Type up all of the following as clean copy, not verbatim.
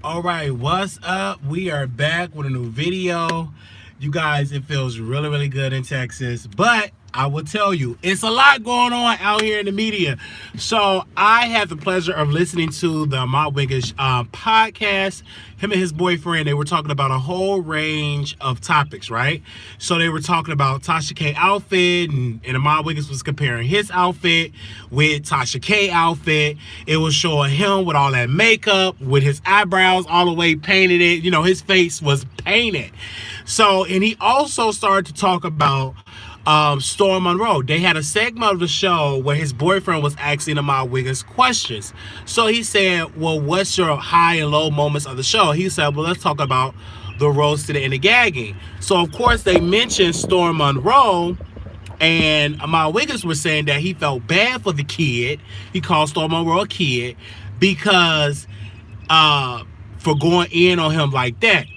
All right, what's up? We are back with a new video. You guys, it feels really, really good in Texas, but I will tell you, it's a lot going on out here in the media. So I had the pleasure of listening to the Ahmad Winkish podcast. Him and his boyfriend, they were talking about a whole range of topics, right? So they were talking about Tasha K outfit, and Ahmad Winkish was comparing his outfit with Tasha K outfit. It was showing him with all that makeup, with his eyebrows all the way painted it. You know, his face was painted. So, and he also started to talk about Storm Monroe. They had a segment of the show where his boyfriend was asking Ahmad Wiggins questions. So he said, well, what's your high and low moments of the show? He said, well, let's talk about the roasted and the gagging. So, of course, they mentioned Storm Monroe, and Ahmad Wiggins was saying that he felt bad for the kid. He called Storm Monroe a kid because for going in on him like that.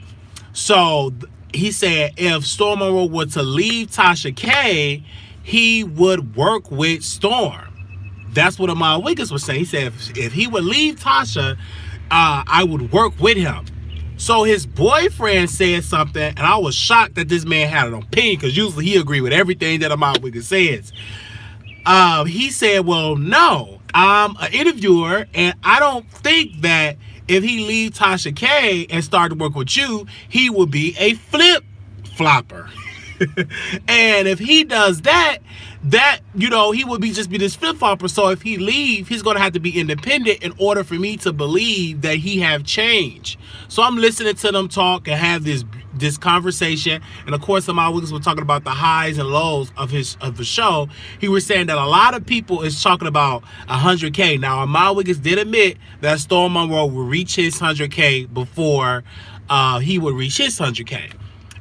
So he said if Storm Monroe were to leave Tasha K, he would work with Storm. That's what Ahmad Wiggins was saying. He said if he would leave Tasha, I would work with him. So his boyfriend said something, and I was shocked that this man had an opinion because usually he agreed with everything that Ahmad Wiggins says. He said, well, no, I'm an interviewer, and I don't think that if he leave Tasha K and start to work with you, he would be a flip flopper. And if he does that, he would just be this flip flopper. So if he leave, he's gonna have to be independent in order for me to believe that he have changed. So I'm listening to them talk and have this conversation, and of course Ahmad Wiggins was talking about the highs and lows of the show. He was saying that a lot of people is talking about 100K. Now Ahmad Wiggins did admit that Storm Monroe will reach his 100K before he would reach his 100K.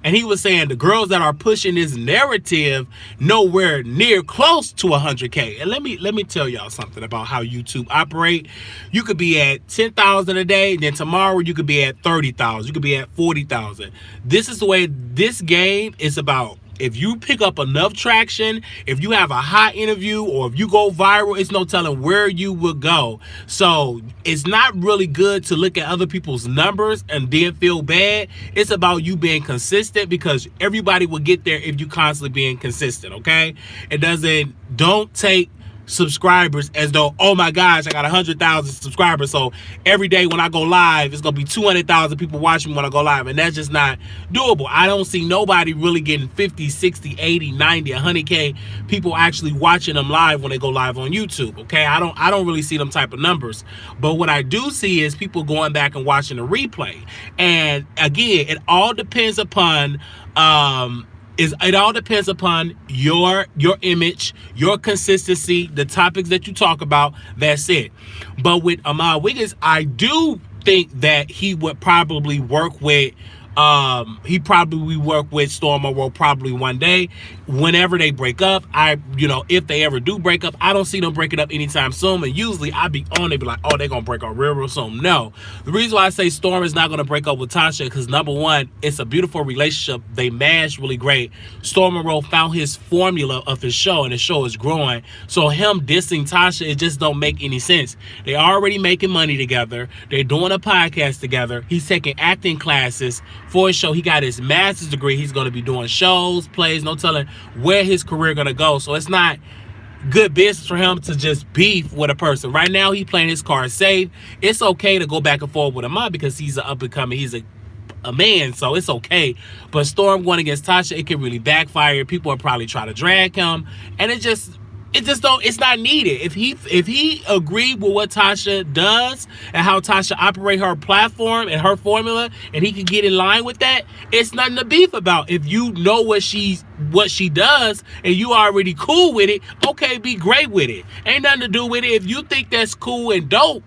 And he was saying the girls that are pushing this narrative nowhere near close to 100K. And let me tell y'all something about how YouTube operate. You could be at 10,000 a day, then tomorrow you could be at 30,000. You could be at 40,000. This is the way this game is about. If you pick up enough traction, if you have a hot interview, or if you go viral, it's no telling where you will go. So it's not really good to look at other people's numbers and then feel bad. It's about you being consistent, because everybody will get there if you constantly being consistent, okay? Don't take subscribers as though, oh my gosh, I got 100,000 subscribers, so every day when I go live it's gonna be 200,000 people watching me when I go live, and that's just not doable. I don't see nobody really getting 50, 60, 80, 90, 100K people actually watching them live when they go live on YouTube, okay? I don't really see them type of numbers. But what I do see is people going back and watching the replay. And again, it all depends upon your image, your consistency, the topics that you talk about. That's it. But with Ahmad Wiggins, I do think that he would probably work with Storm Monroe probably one day, whenever they break up. If they ever do break up, I don't see them breaking up anytime soon. And usually I be on, they be like, oh, they're gonna break up real soon. No, the reason why I say Storm is not gonna break up with Tasha, because number one, it's a beautiful relationship. They mash really great. Storm Monroe found his formula of his show, and the show is growing. So him dissing Tasha, it just don't make any sense. They already making money together. They're doing a podcast together. He's taking acting classes for his show. He got his master's degree. He's going to be doing shows, plays, no telling where his career going to go. So it's not good business for him to just beef with a person. Right now, he playing his card safe. It's okay to go back and forth with him because he's an up-and-coming, he's a man, so it's okay. But Storm going against Tasha, it can really backfire. People will probably try to drag him, and it's not needed. If he agreed with what Tasha does and how Tasha operate her platform and her formula, and he can get in line with that, it's nothing to beef about. If you know what she does and you already cool with it, okay, be great with it. Ain't nothing to do with it. If you think that's cool and dope,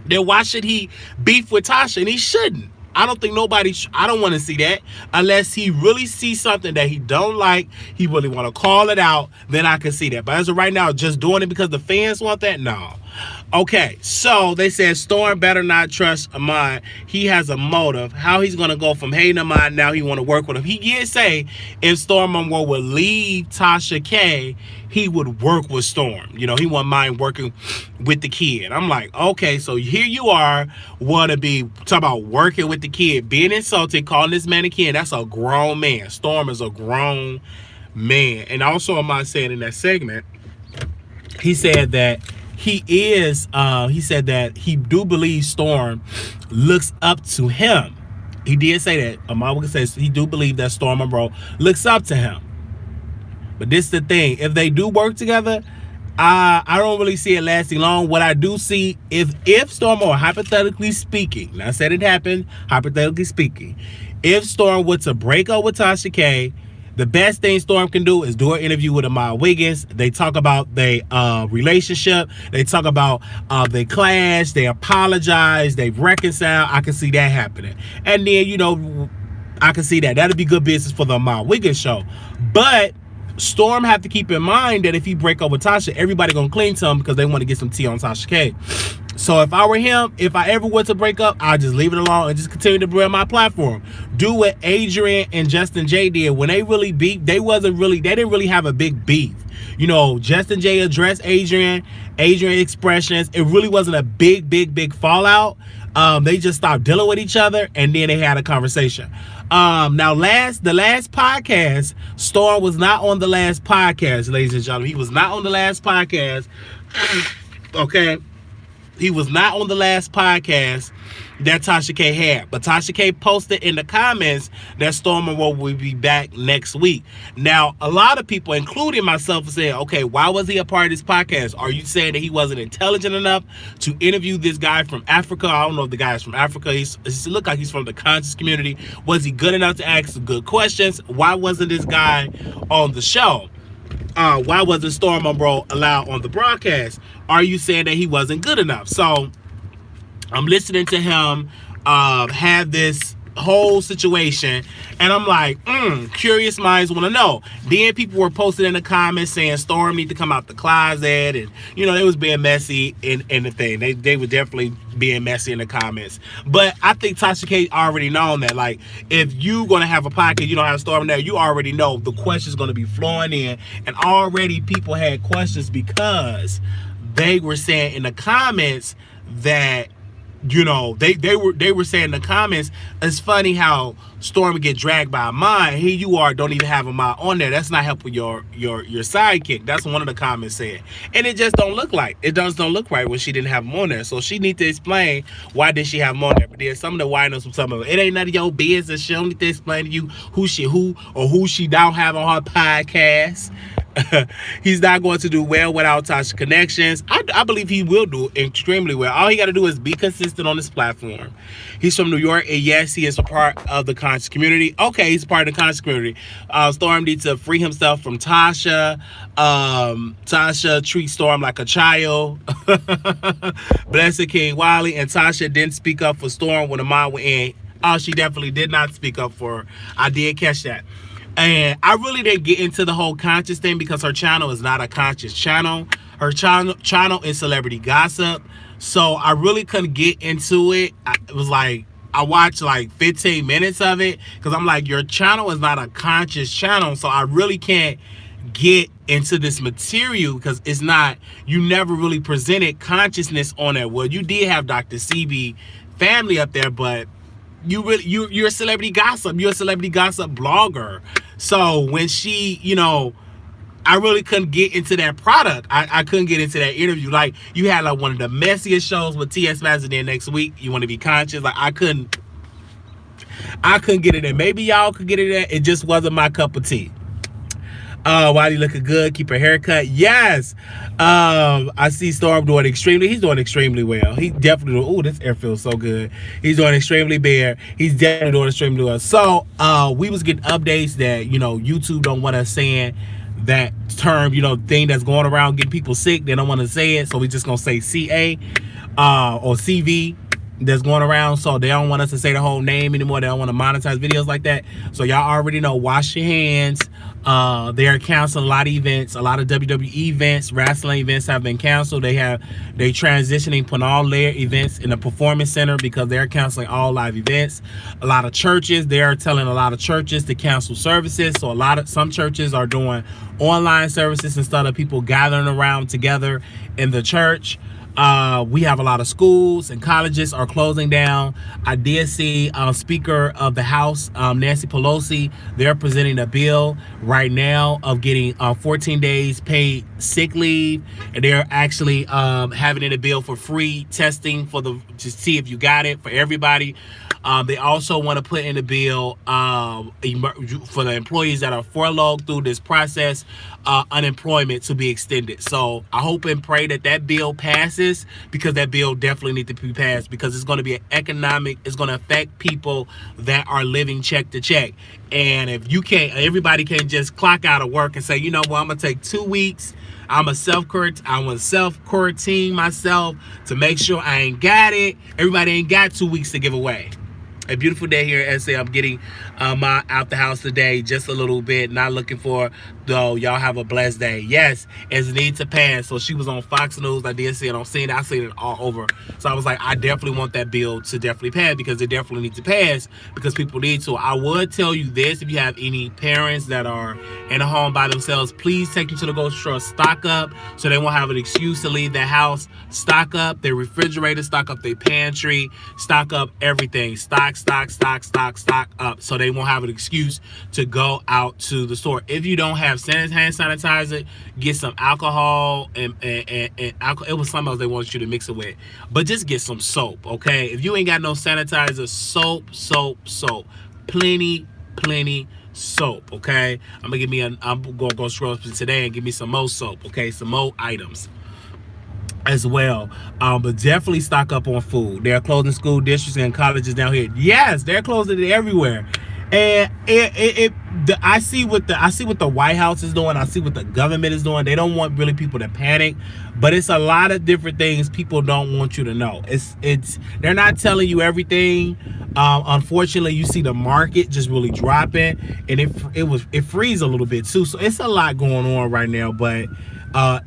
then why should he beef with Tasha? And he shouldn't. I don't want to see that unless he really sees something that he don't like, he really want to call it out, then I can see that. But as of right now, just doing it because the fans want that, no. Okay, so they said Storm better not trust Ahmad. He has a motive. How he's gonna go from hating Ahmad now he want to work with him. He did say if Storm Monroe would leave Tasha K, he would work with Storm. You know, he wouldn't mind working with the kid. I'm like, okay, so here you are, wanna be talking about working with the kid, being insulted, calling this man a kid. That's a grown man. Storm is a grown man. And also Ahmad said in that segment, he said that he said that he do believe Storm looks up to him. He did say that. Ahmad says he do believe that Storm Monroe looks up to him. But this is the thing. If they do work together, I don't really see it lasting long. What I do see, if Storm, or hypothetically speaking, now I said it happened, hypothetically speaking, if Storm were to break up with Tasha K, the best thing Storm can do is do an interview with Ahmad Wiggins. They talk about their relationship. They talk about they clash. They apologize. They reconcile. I can see that happening. And then, you know, I can see that. That'd be good business for the Ahmad Wiggins show. But Storm have to keep in mind that if he break up with Tasha, everybody gonna cling to him because they want to get some tea on Tasha K. So if I were him, if I ever were to break up, I'd just leave it alone and just continue to build my platform. Do what Adrian and Justin J did. When they really beat, they didn't really have a big beef. You know, Justin J addressed Adrian expressions. It really wasn't a big fallout. They just stopped dealing with each other and then they had a conversation. Now the last podcast, Storm was not on the last podcast, ladies and gentlemen. He was not on the last podcast. Okay. He was not on the last podcast that Tasha K had. But Tasha K posted in the comments that Storm Monroe will be back next week. Now, a lot of people, including myself, are saying, okay, why was he a part of this podcast? Are you saying that he wasn't intelligent enough to interview this guy from Africa? I don't know if the guy is from Africa. He looked like he's from the conscious community. Was he good enough to ask some good questions? Why wasn't this guy on the show? Why wasn't Storm Monroe allowed on the broadcast? Are you saying that he wasn't good enough? So I'm listening to him have this whole situation, and I'm like, curious minds want to know. Then people were posting in the comments saying Storm need to come out the closet, and you know, they was being messy in the thing. They were definitely being messy in the comments. But I think Tasha K already known that, like, if you gonna have a podcast, you don't have Storm there, you already know the questions gonna be flowing in, and already people had questions because they were saying in the comments that, you know, they were saying in the comments, it's funny how Storm would get dragged by Ahmad. Here you are, don't even have Ahmad on there. That's not helping your sidekick. That's one of the comments said. And it just don't look like. It just don't look right when she didn't have him on there. So she need to explain why did she have him on there. But then some of the whiteness from some of it ain't none of your business. She don't need to explain to you who she don't have on her podcast. He's not going to do well without Tasha connections. I believe he will do extremely well. All he got to do is be consistent on this platform. He's from New York, and yes, he is a part of the conscious community. Okay, he's a part of the conscious community. Storm needs to free himself from Tasha. Tasha treats Storm like a child. Blessed King Wiley, and Tasha didn't speak up for Storm when Ahmad went in. Oh, she definitely did not speak up for her. I did catch that. And I really didn't get into the whole conscious thing because her channel is not a conscious channel. Her channel is celebrity gossip. So I really couldn't get into it. It was like, I watched like 15 minutes of it because I'm like, your channel is not a conscious channel. So I really can't get into this material because it's not, you never really presented consciousness on it. Well, you did have Dr. CB family up there, but you're a celebrity gossip. You're a celebrity gossip blogger. So when she, you know, I really couldn't get into that product. I couldn't get into that interview. Like, you had like one of the messiest shows with T.S. Mazin next week. You want to be conscious. Like, I couldn't get it in. Maybe y'all could get it in. It just wasn't my cup of tea. Wiley looking good. Keep her haircut. Yes. I see Storm doing he's doing extremely well. He definitely doing, this air feels so good. He's doing extremely bare. He's definitely doing extremely well. So, we was getting updates that, you know, YouTube don't want us saying that term, you know, thing that's going around getting people sick. They don't want to say it. So we just going to say CA, or CV. that's going around, so they don't want us to say the whole name anymore. They don't want to monetize videos like that. So y'all already know, wash your hands. They're canceling a lot of events. A lot of WWE events, wrestling events have been canceled. They transitioning, putting all their events in the performance center because they're canceling all live events. A lot of churches, they're telling a lot of churches to cancel services. So some churches are doing online services instead of people gathering around together in the church. We have a lot of schools and colleges are closing down. I did see Speaker of the House, Nancy Pelosi, they're presenting a bill right now of getting 14 days paid sick leave, and they're actually having in a bill for free testing to see if you got it for everybody. They also want to put in a bill for the employees that are furloughed through this process, unemployment to be extended. So I hope and pray that bill passes, because that bill definitely needs to be passed, because it's going to be it's going to affect people that are living check to check. And if everybody can't just clock out of work and say, you know what, I'm going to take 2 weeks. I'm a self-quarantine myself to make sure I ain't got it. Everybody ain't got 2 weeks to give away. A beautiful day here at SA. I'm getting my out the house today just a little bit. Not looking for, though. Y'all have a blessed day. Yes, it's need to pass. So she was on Fox News. I did see it. I seen it all over. So I was like, I definitely want that bill to definitely pass, because it definitely needs to pass, because people need to. I would tell you this: if you have any parents that are in a home by themselves, please take them to the grocery store. Stock up so they won't have an excuse to leave their house. Stock up their refrigerator. Stock up their pantry. Stock up everything. Stock up so they won't have an excuse to go out to the store. If you don't have hand sanitizer, get some alcohol and alcohol. It was something else they want you to mix it with, but just get some soap, okay? If you ain't got no sanitizer, soap, plenty soap, okay? I'm gonna go scroll up today and give me some more soap, okay? Some more items as well. But definitely stock up on food. They're closing school districts and colleges down here. Yes, they're closing it everywhere. And I see what the White House is doing. I see what the government is doing. They don't want really people to panic, but it's a lot of different things people don't want you to know. They're not telling you everything. Unfortunately, you see the market just really dropping, and it freezes a little bit too. So it's a lot going on right now, but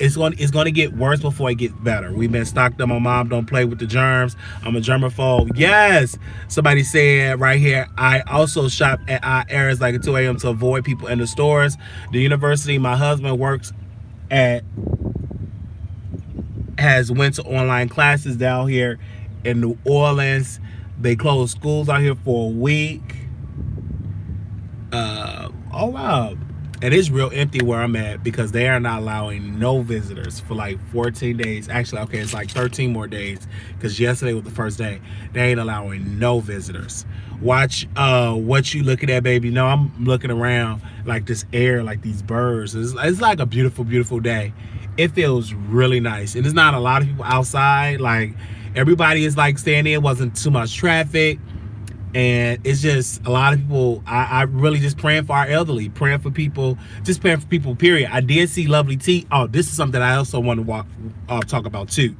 it's going to get worse before it gets better. We've been stocked up. My mom don't play with the germs. I'm a germaphobe. Yes. Somebody said right here, I also shop at odd hours like at 2 a.m. to avoid people in the stores. The university my husband works at has went to online classes down here in New Orleans. They closed schools out here for a week. Oh wow. And it's real empty where I'm at, because they are not allowing no visitors for like 14 days. Actually, okay, it's like 13 more days, because yesterday was the first day. They ain't allowing no visitors. Watch what you looking at, baby. No, I'm looking around like this air, like these birds. It's like a beautiful, beautiful day. It feels really nice. And there's not a lot of people outside. Like, everybody is like staying in. It wasn't too much traffic. And it's just a lot of people. I really just praying for our elderly, praying for people, period. I did see Lovely T. Oh, this is something I also want to talk about too.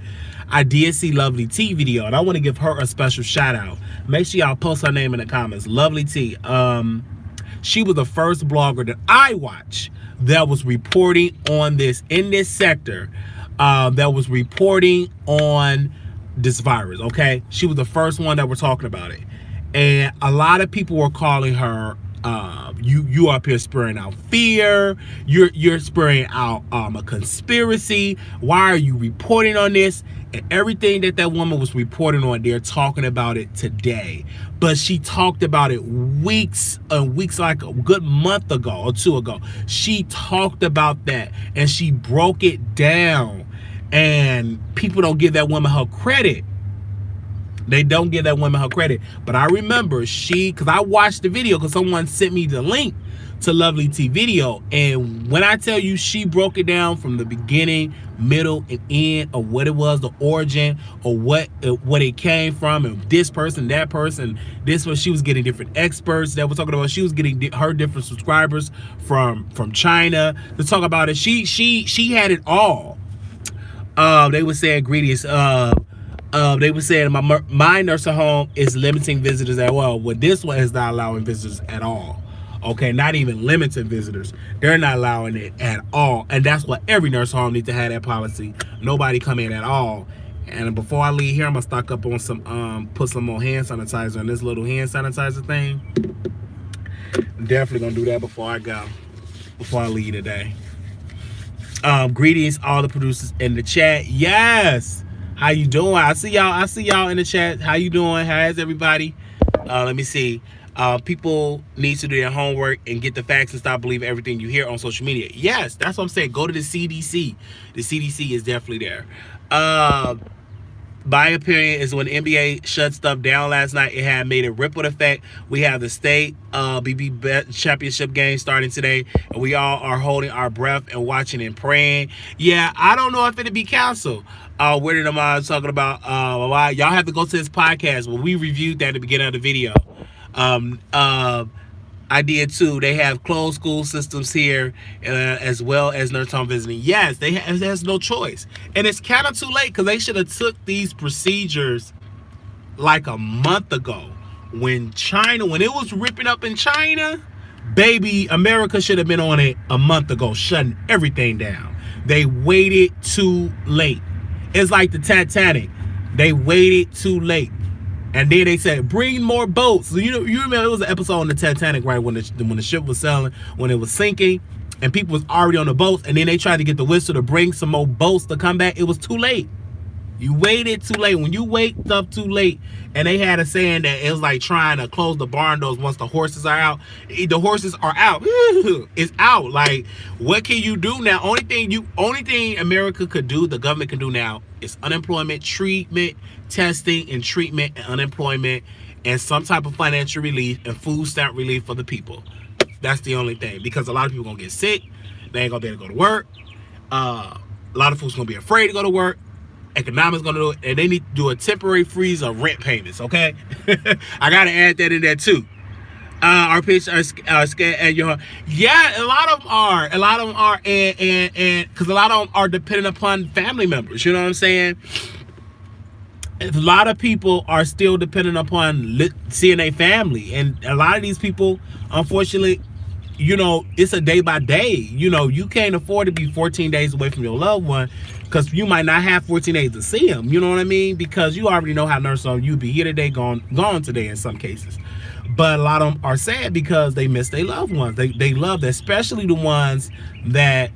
I did see Lovely T video, and I want to give her a special shout out. Make sure y'all post her name in the comments. Lovely T. She was the first blogger that I watch that was reporting on this in this sector, that was reporting on this virus. Okay, she was the first one that were talking about it. And a lot of people were calling her, you up here spurring out fear. You're spurring out a conspiracy. Why are you reporting on this? And everything that woman was reporting on, they're talking about it today. But she talked about it weeks and weeks, like a good month ago or 2 ago. She talked about that, and she broke it down. And people don't give that woman her credit. They don't give that woman her credit. But I remember because I watched the video, because someone sent me the link to Lovely T video. And when I tell you, she broke it down from the beginning, middle, and end of what it was, the origin, or what it came from, and this person, that person, this one. She was getting different experts that were talking about. She was getting her different subscribers from China to talk about it. She had it all. They would say ingredients. They were saying my nursing home is limiting visitors as well. Well, this one is not allowing visitors at all. Okay, not even limited visitors. They're not allowing it at all, and that's what every nursing home needs to have that policy. Nobody come in at all. And before I leave here, I'm gonna stock up on some put some more hand sanitizer on this little hand sanitizer thing. Definitely gonna do that before I go. Before I leave today. Greetings, all the producers in the chat. Yes. How you doing? I see y'all in the chat. How you doing? How's everybody? Let me see. People need to do their homework and get the facts and stop believing everything you hear on social media. Yes, that's what I'm saying. Go to the CDC. The CDC is definitely there. My opinion is when the NBA shut stuff down last night, it had made a ripple effect. We have the state BB championship game starting today, and we all are holding our breath and watching and praying. Yeah, I don't know if it'll be canceled. Where did I talking about? Why y'all have to go to this podcast where we reviewed that at the beginning of the video. I did too. They have closed school systems here, as well as nurse home visiting. Yes, there's no choice, and it's kind of too late because they should have took these procedures like a month ago when it was ripping up in China. Baby, America should have been on it a month ago, shutting everything down. They waited too late. It's like the Titanic. They waited too late. And then they said, bring more boats. So you remember it was an episode on the Titanic, right? When the ship was sailing, when it was sinking, and people was already on the boats, and then they tried to get the whistle to bring some more boats to come back. It was too late. You waited too late. When you wait up too late, and they had a saying that it was like trying to close the barn doors once the horses are out. The horses are out. It's out. Like, what can you do now? Only thing America could do, the government can do now, is unemployment treatment, testing and treatment and unemployment, and some type of financial relief and food stamp relief for the people. That's the only thing, because a lot of people gonna get sick. They ain't gonna be able to go to work. A lot of folks gonna be afraid to go to work. Economics gonna do it, and they need to do a temporary freeze of rent payments. Okay, I gotta add that in there too. Our patients are scared at your heart. Yeah, a lot of them are, and because a lot of them are dependent upon family members. You know what I'm saying? A lot of people are still dependent upon seeing a family, and a lot of these people, unfortunately, it's a day by day. You can't afford to be 14 days away from your loved one, because you might not have 14 days to see them. You know what I mean? Because you already know how nurse home, you be here today, gone today in some cases. But a lot of them are sad because they miss their loved ones. They love that, especially the ones that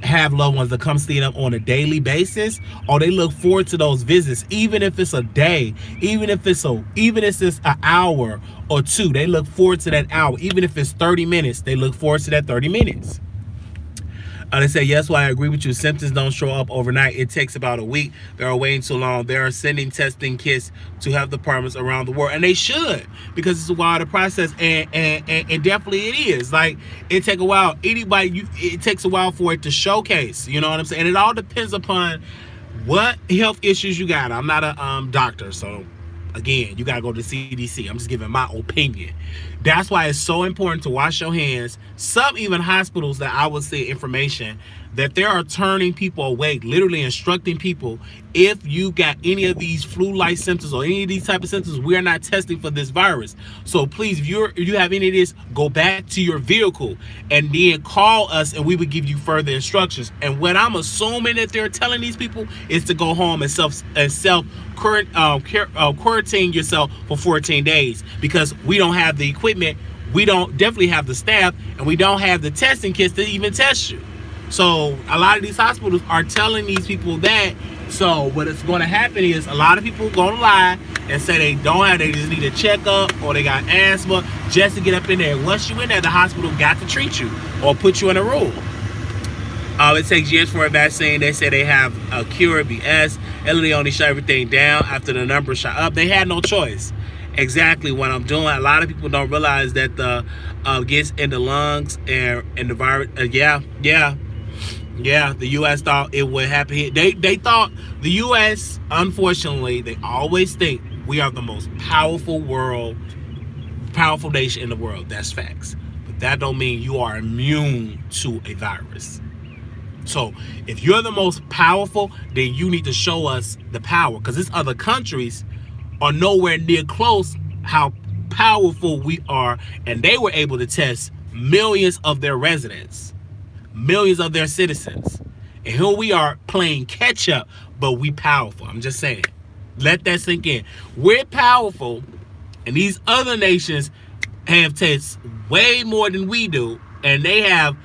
have loved ones that come see them on a daily basis, or they look forward to those visits, even if it's a day, even if it's just an hour or two. They look forward to that hour. Even if it's 30 minutes, they look forward to that 30 minutes. They say, yes, well, I agree with you. Symptoms don't show up overnight. It takes about a week. They are waiting too long. They are sending testing kits to health departments around the world, and they should, because it's a wider process, and definitely it is. Like, it takes a while. It takes a while for it to showcase. You know what I'm saying? And it all depends upon what health issues you got. I'm not a doctor, so again, you gotta go to the CDC. I'm just giving my opinion. That's why it's so important to wash your hands. Some even hospitals that I would say information that they are turning people away, literally instructing people, if you got any of these flu-like symptoms or any of these type of symptoms, we are not testing for this virus. So please, if you have any of this, go back to your vehicle and then call us, and we would give you further instructions. And what I'm assuming that they're telling these people is to go home and quarantine yourself for 14 days, because we don't have the equipment, we don't definitely have the staff, and we don't have the testing kits to even test you. So a lot of these hospitals are telling these people that. So what is going to happen is a lot of people going to lie and say they just need a checkup or they got asthma just to get up in there. Once you in there, the hospital got to treat you or put you in a room. It takes years for a vaccine. They say they have a cure, BS. Italy only shut everything down after the numbers shot up. They had no choice. Exactly what I'm doing. A lot of people don't realize that the gets in the lungs and the virus. Yeah, the U.S. thought it would happen here. They thought the U.S., unfortunately, they always think we are the most powerful nation in the world. That's facts. But that don't mean you are immune to a virus. So if you're the most powerful, then you need to show us the power, because these other countries are nowhere near close how powerful we are, and they were able to test millions of their residents, millions of their citizens, and here we are playing catch up, but we powerful. I'm just saying, let that sink in. We're powerful, and these other nations have tested way more than we do, and they have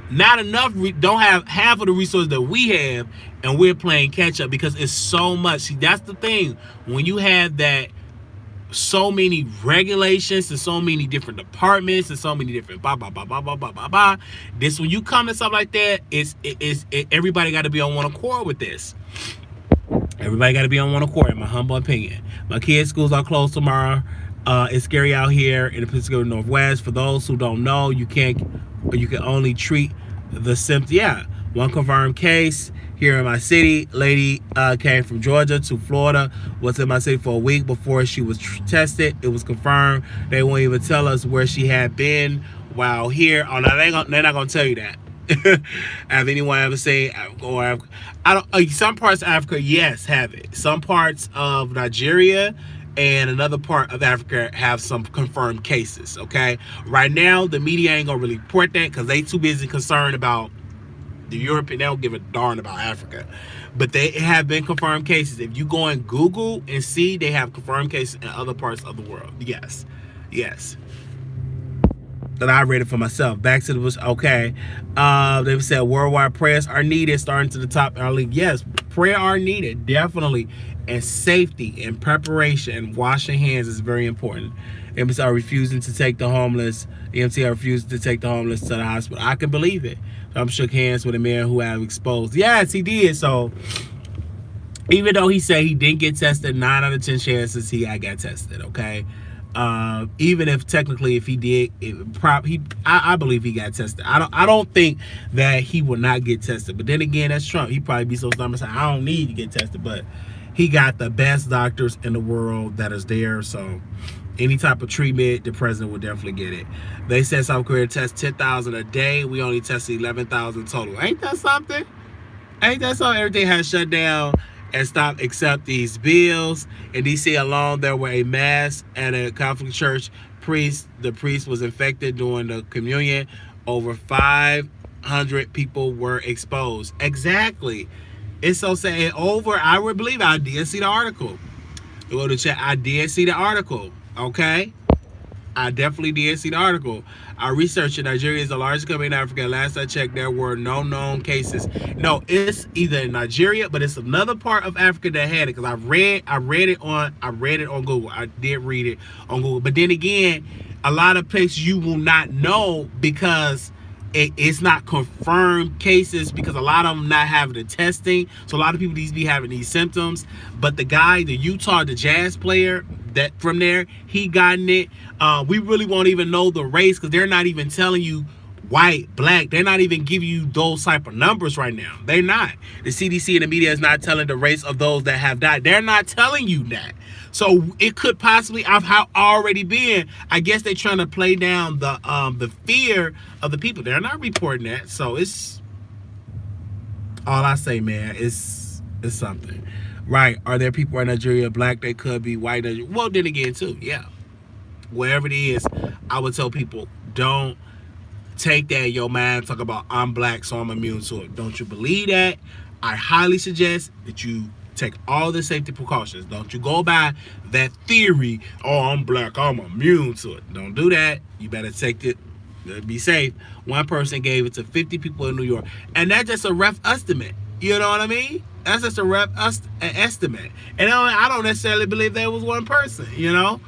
not enough, don't have half of the resources that we have, and we're playing catch up because it's so much. See, that's the thing. When you have that, so many regulations and so many different departments and so many different this, when you come to something like that, everybody got to be on one accord with this. Everybody got to be on one accord, in my humble opinion. My kids' schools are closed tomorrow. It's scary out here in the Pacific Northwest. For those who don't know, you can only treat the symptoms. Yeah, one confirmed case here in my city. Lady came from Georgia to Florida, was in my city for a week before she was tested. It was confirmed. They won't even tell us where she had been while here. Oh, no, they're not gonna tell you that. Have anyone ever seen, or I don't, some parts of Africa, yes, have it. Some parts of Nigeria and another part of Africa have some confirmed cases. Okay, right now the media ain't gonna really report that because they too busy concerned about the European. They don't give a darn about Africa, but they have been confirmed cases. If you go and Google and see, they have confirmed cases in other parts of the world. Yes, yes. That I read it for myself. Back to the bush. Okay. They said worldwide prayers are needed. Starting to the top. Yes, prayer are needed, definitely, and safety and preparation and washing hands is very important. EMT are refusing to take the homeless. EMT are refusing to take the homeless to the hospital. I can believe it. I'm shook hands with a man who have exposed. Yes, he did. So even though he said he didn't get tested, 9 out of 10 chances he got tested. Okay. Even if technically, if he did, I believe he got tested. I don't think that he will not get tested. But then again, that's Trump. He'd probably be so dumb and say, I don't need to get tested. But he got the best doctors in the world that is there. So any type of treatment, the president would definitely get it. They said South Korea tests 10,000 a day. We only tested 11,000 total. Ain't that something? Ain't that something? Everything has shut down and stopped except these bills. In DC alone, there were a mass at a Catholic church. The priest was infected during the communion. Over 500 people were exposed. Exactly. It's so sad. I would believe I did see the article. Go to chat. I did see the article. Okay. I definitely did see the article. I researched it. Nigeria is the largest country in Africa. Last I checked, there were no known cases. No, it's either in Nigeria, but it's another part of Africa that had it. Because I read it on Google. I did read it on Google. But then again, a lot of places you will not know because it's not confirmed cases, because a lot of them not having the testing. So a lot of people need to be having these symptoms. But the guy, the jazz player, that from there, he gotten it. We really won't even know the race because they're not even telling you white, black. They're not even giving you those type of numbers right now. They're not. The CDC and the media is not telling the race of those that have died. They're not telling you that. So it could possibly have already been. I guess they're trying to play down the fear of the people. They're not reporting that. So it's all I say, man. It's something. Right. Are there people in Nigeria black? They could be white. Well, then again, too. Yeah. Wherever it is, I would tell people, don't take that in your mind. Talk about, I'm black, so I'm immune to it. Don't you believe that? I highly suggest that you take all the safety precautions. Don't you go by that theory, oh, I'm black, I'm immune to it. Don't do that. You better take it. Be safe. One person gave it to 50 people in New York. And that's just a rough estimate. You know what I mean? That's just a rough estimate. And I don't necessarily believe there was one person, you know?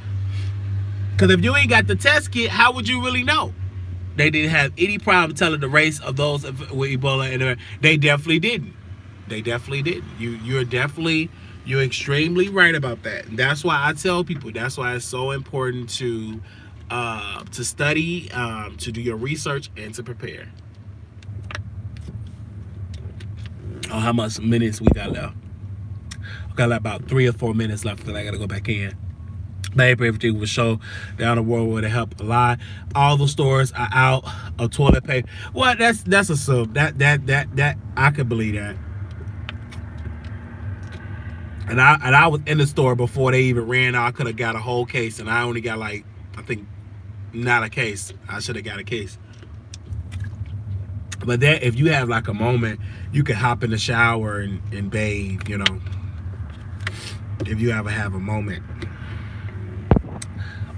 Because if you ain't got the test kit, how would you really know? They didn't have any problem telling the race of those with Ebola. And they definitely didn't. They definitely didn't. You're extremely right about that. And that's why I tell people, that's why it's so important to study, to do your research, and to prepare. Oh, how much minutes we got left? We got about 3 or 4 minutes left because I got to go back in. Baby, everything was show down the world would have helped a lot. All the stores are out of toilet paper. Well, that's a sub. That I could believe that. And I was in the store before they even ran out. I could have got a whole case, and I only got like, I think, not a case. I should have got a case. But that, if you have like a moment, you can hop in the shower and bathe. You know, if you ever have a moment,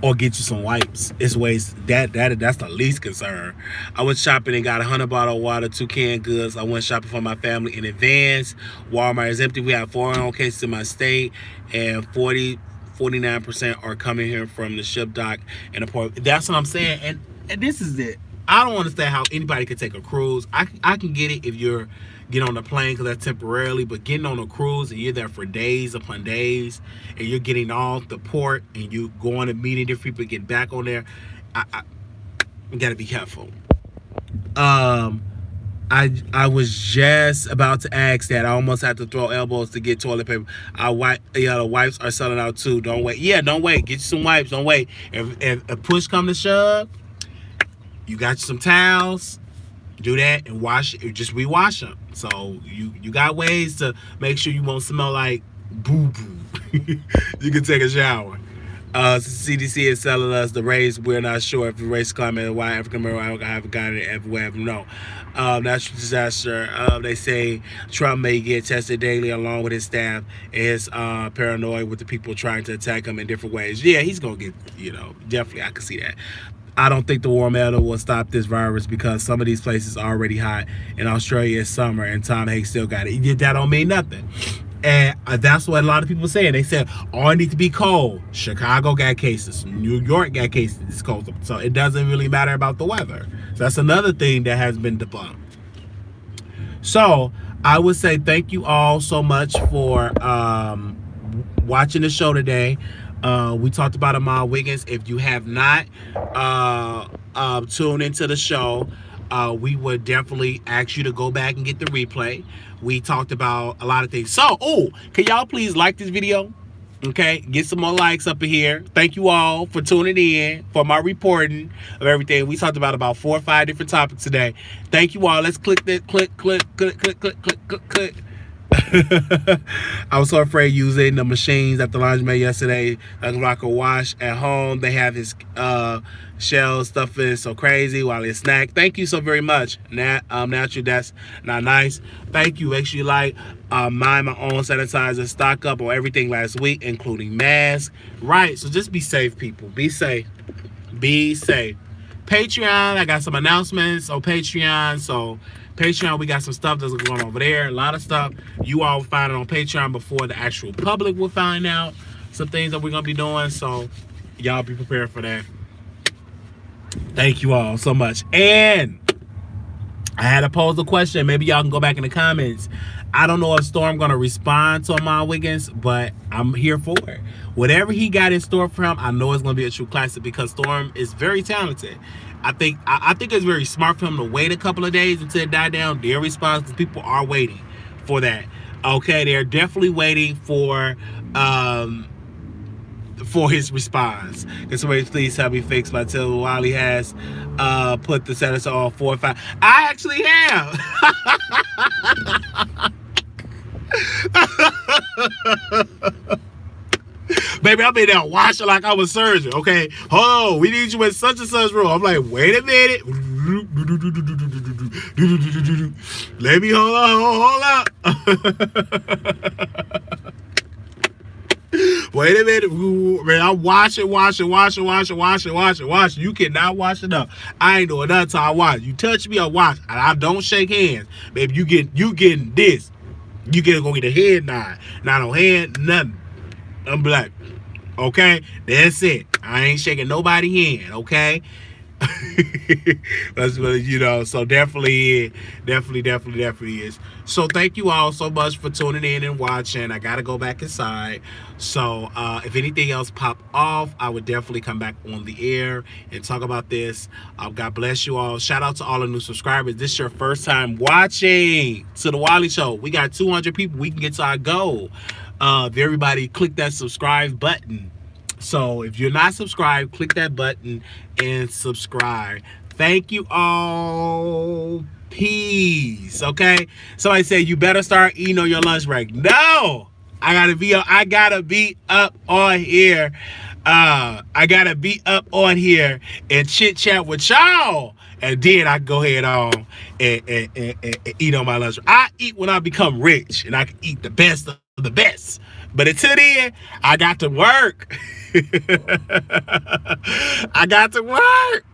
or get you some wipes. It's ways that's the least concern. I went shopping and got 100 bottle of water, 2 canned goods. I went shopping for my family in advance. Walmart is empty. We have 400 cases in my state, and 49% are coming here from the ship dock and the port. That's what I'm saying. And this is it. I don't understand how anybody can take a cruise. I can get it if you're get on the plane because that's temporarily, but getting on a cruise and you're there for days upon days and you're getting off the port and you going to meeting different people, get back on there, I gotta be careful. I was just about to ask that. I almost had to throw elbows to get toilet paper. The wipes are selling out too. Don't wait. Yeah, don't wait. Get you some wipes. Don't wait. If a push come to shove, you got you some towels. Do that and wash. Just rewash them. So you got ways to make sure you won't smell like boo boo. You can take a shower. CDC is telling us the race. We're not sure if the race climate and why African American haven't got it everywhere. No, natural disaster. They say Trump may get tested daily along with his staff and his paranoid with the people trying to attack him in different ways. Yeah, he's gonna get. Definitely I can see that. I don't think the warm weather will stop this virus because some of these places are already hot. In Australia, it's summer, and Tom Hanks still got it. That don't mean nothing. And that's what a lot of people are saying. They said, oh, it needs to be cold. Chicago got cases. New York got cases. It's cold. So it doesn't really matter about the weather. So that's another thing that has been debunked. So I would say thank you all so much for watching the show today. We talked about Ahmaud Wiggins. If you have not tuned into the show, we would definitely ask you to go back and get the replay. We talked about a lot of things. So, can y'all please like this video? Okay, get some more likes up in here. Thank you all for tuning in for my reporting of everything. We talked about 4 or 5 different topics today. Thank you all. Let's click that. Click. I was so afraid using the machines at the laundromat yesterday. I could wash at home. They have his shell stuff is so crazy while it's snack. Thank you so very much. Naturally, that's not nice. Thank you. Make sure you like mind my own sanitizer. Stock up on everything last week, including masks. Right. So just be safe, people. Be safe. Be safe. Patreon. I got some announcements on Patreon. So Patreon, we got some stuff that's going on over there. A lot of stuff you all will find it on Patreon before the actual public will find out some things that we're going to be doing. So y'all be prepared for that. Thank you all so much. And I had to pose a question. Maybe y'all can go back in the comments. I don't know if Storm going to respond to Ahmaud Wiggins, but I'm here for it. Whatever he got in store for him, I know it's going to be a true classic because Storm is very talented. I think it's very smart for him to wait a couple of days until it died down. Their response, because people are waiting for that. Okay, they're definitely waiting for his response. Can somebody please help me fix my tell Wiley has put the status on 4 or 5. I actually have. Baby, I'm in there washing like I'm a surgeon, okay? Oh, we need you in such and such room. I'm like, wait a minute. Let me hold up. Wait a minute. Man, I'm washing. You cannot wash enough. I ain't doing nothing till I wash. You touch me, I wash. And I don't shake hands. Baby, you getting this. You gonna get a head nod. Not no hand, nothing. I'm black. Okay? That's it. I ain't shaking nobody hand, okay? That's what, so definitely is. So thank you all so much for tuning in and watching. I gotta go back inside. So if anything else pop off, I would definitely come back on the air and talk about this. God bless you all. Shout out to all the new subscribers. This is your first time watching to the Wiley Show. We got 200 people. We can get to our goal. If everybody click that subscribe button, So if you're not subscribed, click that button and subscribe. Thank you all. Peace. Okay. Somebody said you better start eating on your lunch break. No, I gotta be up on here. I gotta be up on here and chit chat with y'all. And then I go ahead on and eat on my lunch. I eat when I become rich and I can eat the best of the best. But until then, I got to work. I got to work.